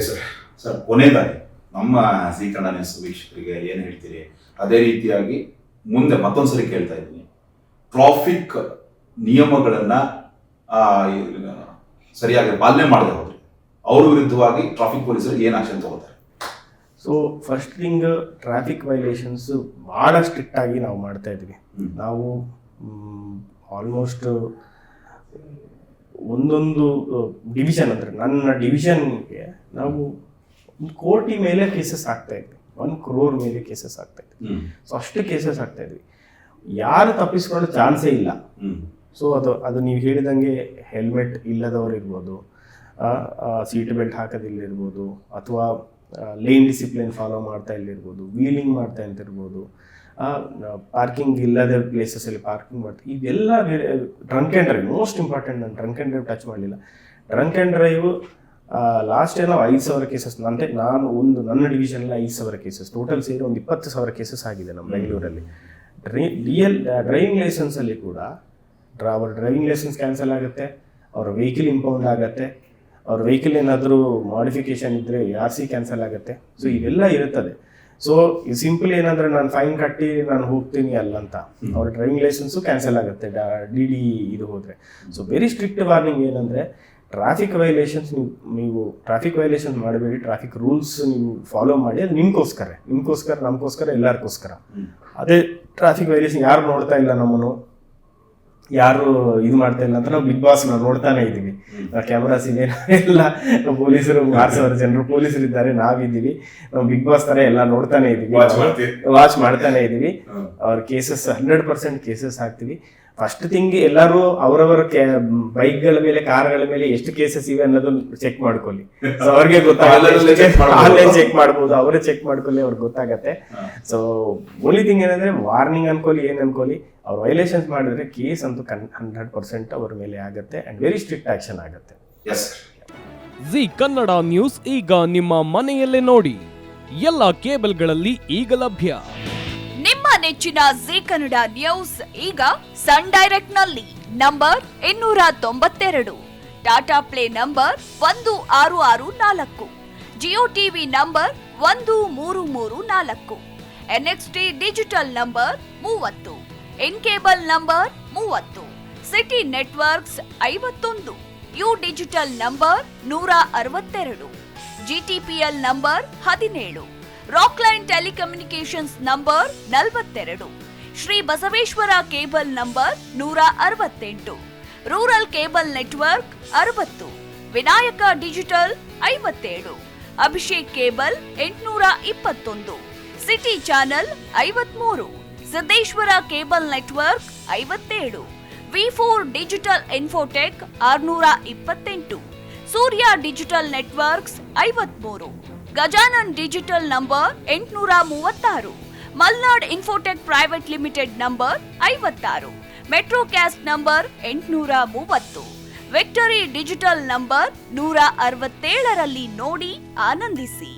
Yes sir. Sir, ಕೊನೆಯದಾಗಿ ನಮ್ಮ ji Kannada news ವೀಕ್ಷಕರಿಗೆ ಏನು ಹೇಳ್ತೀರಿ? ಅದೇ ರೀತಿಯಾಗಿ ಮುಂದೆ ಮತ್ತೊಂದ್ಸರಿ ಕೇಳ್ತಾ ಇದ್ದೀನಿ, ಟ್ರಾಫಿಕ್ ನಿಯಮಗಳನ್ನ ಸರಿಯಾಗಿ ಪಾಲನೆ ಮಾಡದೆ ಹೋದ್ರೆ ಅವ್ರ ವಿರುದ್ಧವಾಗಿ ಟ್ರಾಫಿಕ್ ಪೊಲೀಸರು ಏನು ಆಕ್ಷನ್ ತಗೋತಾರೆ? So first thing, traffic violations ಭಾಳ ಸ್ಟ್ರಿಕ್ಟ್ ಆಗಿ ನಾವು ಮಾಡ್ತಾ ಇದ್ವಿ. ನಾವು ಆಲ್ಮೋಸ್ಟ್ ಒಂದೊಂದು ಡಿವಿಷನ್ ಅಂದರೆ ನನ್ನ ಡಿವಿಷನ್ಗೆ ನಾವು ಒಂದು ಕೋಟಿ ಮೇಲೆ ಕೇಸಸ್ ಆಗ್ತಾ ಇದ್ವಿ, 1 crore ಮೇಲೆ ಕೇಸಸ್ ಆಗ್ತಾ ಇದ್ವಿ. ಸೊ ಅಷ್ಟು ಕೇಸಸ್ ಆಗ್ತಾ ಇದ್ವಿ, ಯಾರು ತಪ್ಪಿಸ್ಕೊಳ್ಳೋ ಚಾನ್ಸೇ ಇಲ್ಲ. ಸೊ ಅದು ನೀವು ಹೇಳಿದಂಗೆ ಹೆಲ್ಮೆಟ್ ಇಲ್ಲದವ್ರು ಇರ್ಬೋದು, ಸೀಟ್ ಬೆಲ್ಟ್ ಹಾಕೋದಿಲ್ಲಿರ್ಬೋದು, ಅಥವಾ ಲೇನ್ ಡಿಸಿಪ್ಲಿನ್ ಫಾಲೋ ಮಾಡ್ತಾ ಇಲ್ಲಿರ್ಬೋದು, ವೀಲಿಂಗ್ ಮಾಡ್ತಾ ಅಂತಿರ್ಬೋದು, ಪಾರ್ಕಿಂಗ್ ಇಲ್ಲದ ಪ್ಲೇಸಸಲ್ಲಿ ಪಾರ್ಕಿಂಗ್ ಮಾಡ್ತೀವಿ. ಇವೆಲ್ಲ drunk and drive most important. ನಾನು ಡ್ರಂಕ್ ಆ್ಯಂಡ್ ಡ್ರೈವ್ ಟಚ್ ಮಾಡಲಿಲ್ಲ. ಡ್ರಂಕ್ ಆ್ಯಂಡ್ ಡ್ರೈವ್ ಲಾಸ್ಟ್ ಏನೋ 5,000 ಕೇಸಸ್, ನನ್ನ ಡಿವಿಷನಲ್ಲಿ 5,000 ಕೇಸಸ್, ಟೋಟಲ್ ಸೇರಿ ಒಂದು 20,000 ಕೇಸಸ್ ಆಗಿದೆ ನಮ್ಮ ಬೆಂಗಳೂರಲ್ಲಿ. ಡ್ರೈವಿಂಗ್ ಲೈಸೆನ್ಸಲ್ಲಿ ಕೂಡ ಅವ್ರ ಡ್ರೈವಿಂಗ್ ಲೈಸೆನ್ಸ್ ಕ್ಯಾನ್ಸಲ್ ಆಗುತ್ತೆ, ಅವ್ರ ವೆಹಿಕಲ್ ಇಂಪೌಂಡ್ ಆಗುತ್ತೆ, ಅವ್ರ ವೆಹಿಕಲ್ ಏನಾದರೂ ಮಾಡಿಫಿಕೇಶನ್ ಇದ್ದರೆ RC ಕ್ಯಾನ್ಸಲ್ ಆಗುತ್ತೆ. ಸೊ ಇವೆಲ್ಲ ಇರುತ್ತದೆ. ಸೊ ಸಿಂಪಲ್ ಏನಂದರೆ ನಾನು ಫೈನ್ ಕಟ್ಟಿ ನಾನು ಹೋಗ್ತೀನಿ ಅಲ್ಲಂತ, ಅವ್ರ ಡ್ರೈವಿಂಗ್ ಲೈಸೆನ್ಸು ಕ್ಯಾನ್ಸಲ್ ಆಗುತ್ತೆ DD ಇದು ಹೋದರೆ. ಸೊ ವೆರಿ ಸ್ಟ್ರಿಕ್ಟ್ ವಾರ್ನಿಂಗ್ ಏನಂದರೆ, ಟ್ರಾಫಿಕ್ ವೈಲೇಷನ್ಸ್ ನೀವು ಟ್ರಾಫಿಕ್ ವೈಲೇಷನ್ ಮಾಡಬೇಡಿ, ಟ್ರಾಫಿಕ್ ರೂಲ್ಸ್ ನೀವು ಫಾಲೋ ಮಾಡಿ. ಅದು ನಿಮ್ಗೋಸ್ಕರ, ನಮಗೋಸ್ಕರ, ಎಲ್ಲರಿಗೋಸ್ಕರ. ಅದೇ ಟ್ರಾಫಿಕ್ ವೈಲೇಷನ್ ಯಾರು ನೋಡ್ತಾ ಇಲ್ಲ, ನಮ್ಮನ್ನು ಯಾರು ಇದು ಮಾಡ್ತಾ ಇಲ್ಲ ಅಂತ ನಾವು ಬಿಗ್ ಬಾಸ್ ನಾವು ನೋಡ್ತಾನೆ ಇದ್ದೀವಿ. ಕ್ಯಾಮ್ರಾಸ್ ಇದೆ, ಎಲ್ಲ ಪೊಲೀಸರು 6,000 ಜನರು ಪೊಲೀಸರು ಇದ್ದಾರೆ, ನಾವಿದ್ದೀವಿ, ನಾವು ಬಿಗ್ ಬಾಸ್ ತರ ಎಲ್ಲ ನೋಡ್ತಾನೆ ಇದ್ದೀವಿ, ವಾಚ್ ಮಾಡ್ತಾನೆ ಇದ್ದೀವಿ. ಅವ್ರ ಕೇಸಸ್ 100% ಕೇಸಸ್ ಹಾಕ್ತೀವಿ. ಫಸ್ಟ್ ಥಿಂಗ್, ಎಲ್ಲರೂ ಅವರವರ ಬೈಕ್ಗಳ ಮೇಲೆ, ಕಾರ್ಗಳ ಮೇಲೆ ಎಷ್ಟು ಕೇಸಸ್ ಇವೆ ಅನ್ನೋದನ್ನ ಚೆಕ್ ಮಾಡ್ಕೊಳ್ಳಿ. ಸೊ ಅವ್ರಿಗೆ ಗೊತ್ತಾಗತ್ತೆ, ಆನ್ಲೈನ್ ಚೆಕ್ ಮಾಡ್ಬೋದು, ಅವರೇ ಚೆಕ್ ಮಾಡ್ಕೊಳ್ಳಿ, ಅವ್ರಿಗೆ ಗೊತ್ತಾಗತ್ತೆ. ಸೊ ಓನ್ಲಿ ಥಿಂಗ್ ಏನಂದ್ರೆ, ವಾರ್ನಿಂಗ್ ಅನ್ಕೊಳ್ಳಿ, ಏನ್ ಅನ್ಕೊಳ್ಳಿ, ಅವ್ರು ವೈಲೇಷನ್ಸ್ ಮಾಡಿದ್ರೆ ಕೇಸ್ ಅಂತೂ 100% ಅವ್ರ ಮೇಲೆ ಆಗುತ್ತೆ ಅಂಡ್ ವೆರಿ ಸ್ಟ್ರಿಕ್ಟ್ ಆಕ್ಷನ್ ಆಗುತ್ತೆ. ಜೀ ಕನ್ನಡ ನ್ಯೂಸ್ ಈಗ ನಿಮ್ಮ ಮನೆಯಲ್ಲೇ ನೋಡಿ, ಎಲ್ಲ ಕೇಬಲ್ಗಳಲ್ಲಿ ಈಗ ಲಭ್ಯ. ನಿಮ್ಮ ನೆಚ್ಚಿನ ಜೀ ಕನ್ನಡ ನ್ಯೂಸ್ ಈಗ ಸನ್ ಡೈರೆಕ್ಟ್ ನಲ್ಲಿ number 292, Tata play number 1664, Jio TV number 1334, NXT digital number 30, in cable number 30, city networks 51, U digital number 162, GTPL number 17, Rockline telecommunications number 42, Shri Basaveshwara cable number 168, rural cable network 60, Vinayaka digital 57, Abhishek cable 821, city channel 53, Siddeshwara cable network 57, V4 digital Infotech 628, Surya digital networks 53, Gajanan digital number 836, Malnad Infotech Private Limited number 56, Metrocast number 830, Victory Digital number 167ರಲ್ಲಿ ನೋಡಿ ಆನಂದಿಸಿ.